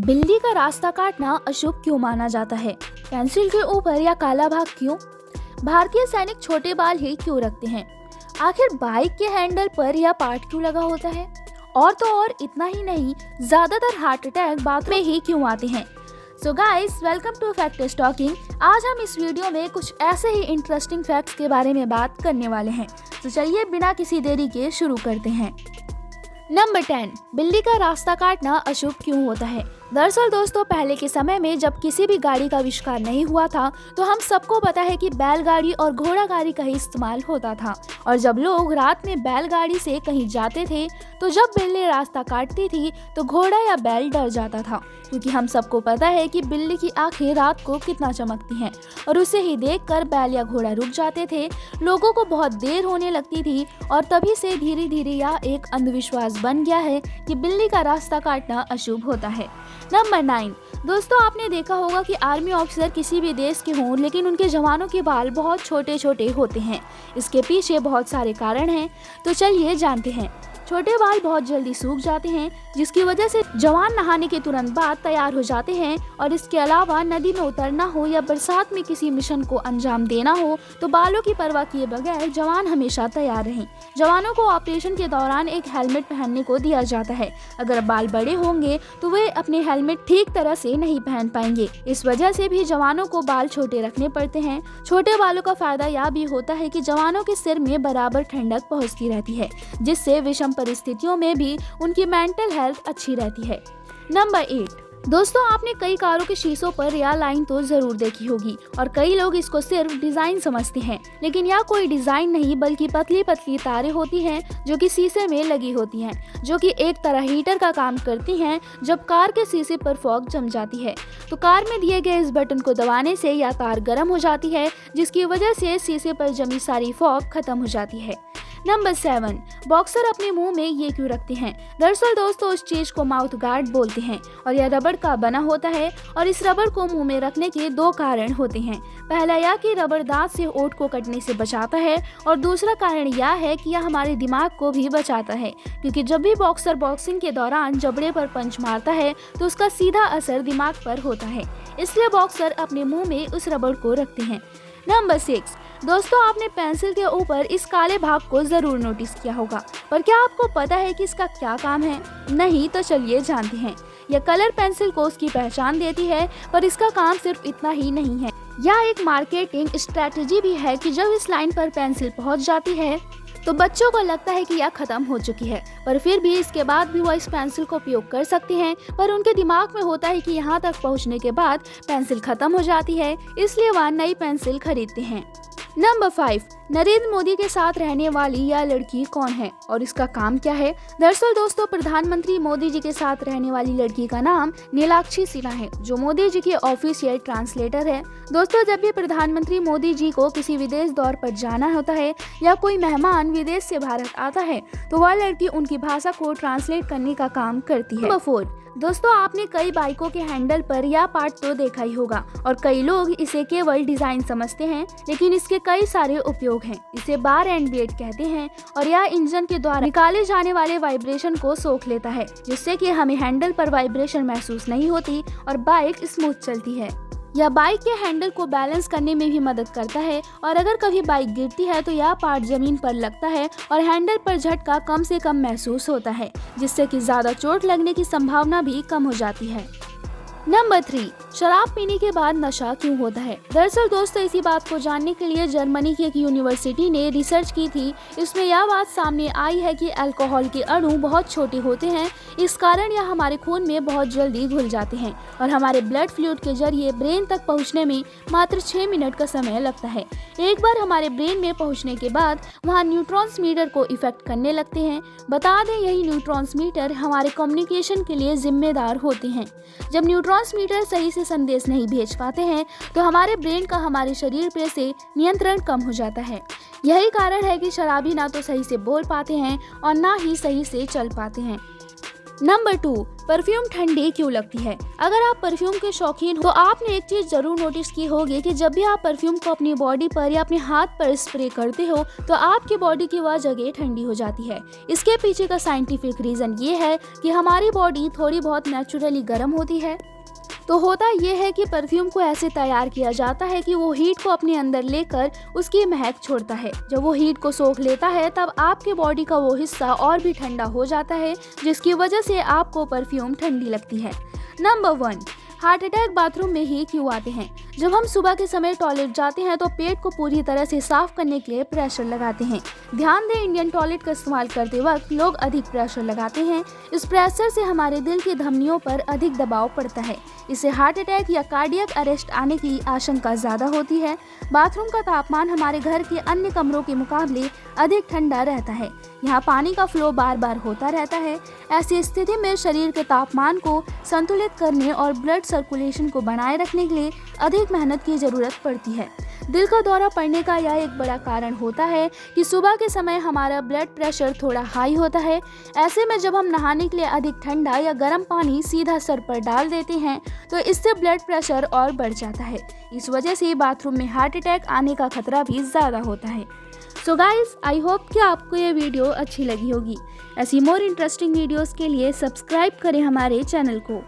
बिल्ली का रास्ता काटना अशुभ क्यों माना जाता है? पेंसिल के ऊपर या काला भाग क्यों? भारतीय सैनिक छोटे बाल ही क्यों रखते हैं? आखिर बाइक के हैंडल पर यह पार्ट क्यों लगा होता है? और तो और इतना ही नहीं, ज्यादातर हार्ट अटैक बात में ही क्यों आते हैं? So guys, welcome to facts talking. आज हम इस वीडियो में कुछ ऐसे ही इंटरेस्टिंग फैक्ट्स के बारे में बात करने वाले हैं। तो चलिए बिना किसी देरी के शुरू करते हैं। नंबर 10, बिल्ली का रास्ता काटना अशुभ क्यों होता है? दरअसल दोस्तों, पहले के समय में जब किसी भी गाड़ी का आविष्कार नहीं हुआ था तो हम सबको पता है कि बैलगाड़ी और घोड़ा गाड़ी का ही इस्तेमाल होता था। और जब लोग रात में बैलगाड़ी से कहीं जाते थे तो जब बिल्ली रास्ता काटती थी तो घोड़ा या बैल डर जाता था, क्योंकि हम सबको पता है कि बिल्ली की आंखें रात को कितना चमकती हैं और उसे ही देखकर बैल या घोड़ा रुक जाते थे। लोगों को बहुत देर होने लगती थी और तभी से धीरे धीरे यह एक अंधविश्वास बन गया है कि बिल्ली का रास्ता काटना अशुभ होता है। नंबर 9, दोस्तों आपने देखा होगा कि आर्मी ऑफिसर किसी भी देश के हों लेकिन उनके जवानों के बाल बहुत छोटे छोटे होते हैं। इसके पीछे बहुत सारे कारण हैं, तो चलिए जानते हैं। छोटे बाल बहुत जल्दी सूख जाते हैं, जिसकी वजह से जवान नहाने के तुरंत बाद तैयार हो जाते हैं। और इसके अलावा नदी में उतरना हो या बरसात में किसी मिशन को अंजाम देना हो तो बालों की परवाह किए बगैर जवान हमेशा तैयार रहें। जवानों को ऑपरेशन के दौरान एक हेलमेट पहनने को दिया जाता है। अगर बाल बड़े होंगे तो वे अपने हेलमेट ठीक तरह से नहीं पहन पाएंगे। इस वजह से भी जवानों को बाल छोटे रखने पड़ते हैं। छोटे बालों का फायदा यह भी होता है कि जवानों के सिर में बराबर ठंडक पहुँचती रहती है, जिससे विषम परिस्थितियों में भी उनकी मेंटल हेल्थ अच्छी रहती है। नंबर 8, दोस्तों आपने कई कारों के शीशों पर यह लाइन तो जरूर देखी होगी और कई लोग इसको सिर्फ डिजाइन समझते हैं, लेकिन यह कोई डिजाइन नहीं बल्कि पतली पतली तारें होती हैं जो कि शीशे में लगी होती हैं, जो कि एक तरह हीटर का काम करती हैं। जब कार के शीशे पर फॉग जम जाती है तो कार में दिए गए इस बटन को दबाने से यह तार गर्म हो जाती है, जिसकी वजह से शीशे पर जमी सारी फॉग खत्म हो जाती है। नंबर 7, बॉक्सर अपने मुंह में ये क्यों रखते हैं? दरअसल दोस्तों, उस चीज को माउथ गार्ड बोलते हैं और यह रबड़ का बना होता है और इस रबड़ को मुंह में रखने के दो कारण होते हैं। पहला यह कि रबड़ दांत से ओंठ को कटने से बचाता है और दूसरा कारण यह है कि यह हमारे दिमाग को भी बचाता है, क्योंकि जब भी बॉक्सर बॉक्सिंग के दौरान जबड़े पर पंच मारता है तो उसका सीधा असर दिमाग पर होता है, इसलिए बॉक्सर अपने मुंह में उस रबड़ को रखते हैं। नंबर 6, दोस्तों आपने पेंसिल के ऊपर इस काले भाग को जरूर नोटिस किया होगा, पर क्या आपको पता है कि इसका क्या काम है? नहीं तो चलिए जानते हैं। यह कलर पेंसिल को उसकी पहचान देती है, पर इसका काम सिर्फ इतना ही नहीं है। यह एक मार्केटिंग स्ट्रेटजी भी है कि जब इस लाइन पर पेंसिल पहुंच जाती है तो बच्चों को लगता है कि यह खत्म हो चुकी है, पर फिर भी इसके बाद भी वह इस पेंसिल को उपयोग कर सकते हैं। पर उनके दिमाग में होता है कि यहाँ तक पहुँचने के बाद पेंसिल खत्म हो जाती है, इसलिए वह नई पेंसिल खरीदते हैं। नंबर 5, नरेंद्र मोदी के साथ रहने वाली यह लड़की कौन है और इसका काम क्या है? दरअसल दोस्तों, प्रधानमंत्री मोदी जी के साथ रहने वाली लड़की का नाम नीलाक्षी सिन्हा है, जो मोदी जी की ऑफिशियल ट्रांसलेटर है। दोस्तों, जब भी प्रधानमंत्री मोदी जी को किसी विदेश दौरे पर जाना होता है या कोई मेहमान विदेश से भारत आता है तो वह लड़की उनकी भाषा को ट्रांसलेट करने का काम करती है। नंबर 4, दोस्तों आपने कई बाइकों के हैंडल पर यह पार्ट तो देखा ही होगा और कई लोग इसे केवल डिजाइन समझते हैं, लेकिन इसके कई सारे उपयोग हैं। इसे बार एंड ब्लेड कहते हैं और यह इंजन के द्वारा निकाले जाने वाले वाइब्रेशन को सोख लेता है, जिससे कि हमें हैंडल पर वाइब्रेशन महसूस नहीं होती और बाइक स्मूथ चलती है। यह बाइक के हैंडल को बैलेंस करने में भी मदद करता है और अगर कभी बाइक गिरती है तो यह पार्ट जमीन पर लगता है और हैंडल पर झटका कम से कम महसूस होता है, जिससे कि ज्यादा चोट लगने की संभावना भी कम हो जाती है। नंबर 3, शराब पीने के बाद नशा क्यों होता है? दरअसल दोस्तों, इसी बात को जानने के लिए जर्मनी की एक यूनिवर्सिटी ने रिसर्च की थी। इसमें यह बात सामने आई है कि अल्कोहल के अणु बहुत छोटे होते हैं, इस कारण यह हमारे खून में बहुत जल्दी घुल जाते हैं और हमारे ब्लड फ्लूइड के जरिए ब्रेन तक पहुंचने में मात्र 6 मिनट का समय लगता है। एक बार हमारे ब्रेन में पहुंचने के बाद वहां न्यूरोट्रांसमीटर को इफेक्ट करने लगते हैं। बता दें, यही न्यूरोट्रांसमीटर हमारे कम्युनिकेशन के लिए जिम्मेदार होते हैं। जब न्यूरोट्रांसमीटर सही से संदेश नहीं भेज पाते हैं तो हमारे ब्रेन का हमारे शरीर पे से नियंत्रण कम हो जाता है। यही कारण है कि शराबी ना तो सही से बोल पाते हैं और ना ही सही से चल पाते हैं। नंबर 2, परफ्यूम ठंडी क्यों लगती है। अगर आप परफ्यूम के शौकीन हो तो आपने एक चीज जरूर नोटिस की होगी कि जब भी आप परफ्यूम को अपनी बॉडी पर या अपने हाथ पर स्प्रे करते हो तो आपकी बॉडी की वह जगह ठंडी हो जाती है। इसके पीछे का साइंटिफिक रीजन ये है कि हमारी बॉडी थोड़ी बहुत नेचुरली गर्म होती है। तो होता यह है कि परफ्यूम को ऐसे तैयार किया जाता है कि वो हीट को अपने अंदर लेकर उसकी महक छोड़ता है। जब वो हीट को सोख लेता है तब आपके बॉडी का वो हिस्सा और भी ठंडा हो जाता है, जिसकी वजह से आपको परफ्यूम ठंडी लगती है। नंबर 1, हार्ट अटैक बाथरूम में ही क्यों आते हैं। जब हम सुबह के समय टॉयलेट जाते हैं तो पेट को पूरी तरह से साफ करने के लिए प्रेशर लगाते हैं। ध्यान दें, इंडियन टॉयलेट का इस्तेमाल करते वक्त लोग अधिक प्रेशर लगाते हैं। इस प्रेशर से हमारे दिल की धमनियों पर अधिक दबाव पड़ता है। इससे हार्ट अटैक या कार्डियक अरेस्ट आने की आशंका ज्यादा होती है। बाथरूम का तापमान हमारे घर के अन्य कमरों के मुकाबले अधिक ठंडा रहता है। यहाँ पानी का फ्लो बार बार होता रहता है। ऐसी स्थिति में शरीर के तापमान को संतुलित करने और ब्लड सर्कुलेशन को बनाए रखने के लिए अधिक मेहनत की जरूरत पड़ती है। दिल का दौरा पड़ने का यह एक बड़ा कारण होता है कि सुबह के समय हमारा ब्लड प्रेशर थोड़ा हाई होता है। ऐसे में जब हम नहाने के लिए अधिक ठंडा या गर्म पानी सीधा सर पर डाल देते हैं तो इससे ब्लड प्रेशर और बढ़ जाता है। इस वजह से बाथरूम में हार्ट अटैक आने का खतरा भी ज़्यादा होता है। सो गाइस, आई होप कि आपको ये वीडियो अच्छी लगी होगी। ऐसी मोर इंटरेस्टिंग वीडियोस के लिए सब्सक्राइब करें हमारे चैनल को।